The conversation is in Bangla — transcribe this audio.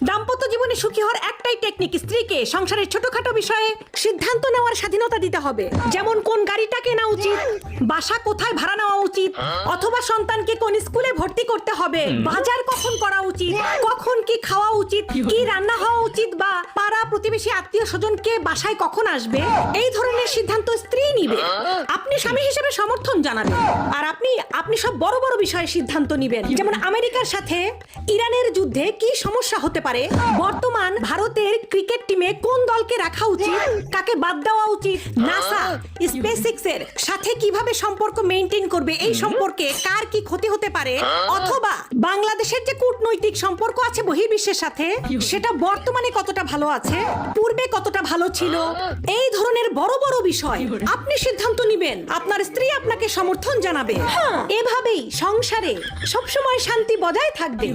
দাম্পত্য জীবনে সুখী হওয়ার একটাই টেকনিক, স্ত্রীকে সংসারের ছোটখাটো বিষয়ে সিদ্ধান্ত নেওয়ার স্বাধীনতা দিতে হবে। যেমন কোন গাড়িটা কেনা উচিত, বাসা কোথায় ভাড়া নেওয়া উচিত, অথবা সন্তানকে কোন স্কুলে ভর্তি করতে হবে, বাজার কখন করা উচিত, কখন কি খাওয়া উচিত, কি রান্না হওয়া উচিত, বা পাড়া প্রতিবেশী আত্মীয় স্বজন কে বাসায় কখন আসবে। এই ধরনের সিদ্ধান্ত স্ত্রী নিবে। আপনি স্বামী হিসেবে সমর্থন জানাবেন, আর আপনি সব বড় বড় বিষয়ে সিদ্ধান্ত নিবেন। যেমন আমেরিকার সাথে ইরানের যুদ্ধে কি সমস্যা হতে পারে, বর্তমান ভারতের ক্রিকেট টিমে কোন দলকে রাখা উচিত, কাকে বাদ দেওয়া উচিত, নাসা স্পেসএক্স এর সাথে কিভাবে সম্পর্ক মেইনটেইন করবে, এই সম্পর্কে কার কি ক্ষতি হতে পারে, অথবা বাংলাদেশের যে কূটনৈতিক সম্পর্ক আছে বহির্বিশ্বের সাথে সেটা বর্তমানে কতটা ভালো আছে, পূর্বে কতটা ভালো ছিল। এই ধরনের বড় বড় বিষয় আপনি সিদ্ধান্ত নিবেন, আপনার স্ত্রী আপনাকে সমর্থন জানাবে। এভাবেই সংসারে সবসময় শান্তি বজায় থাকবে।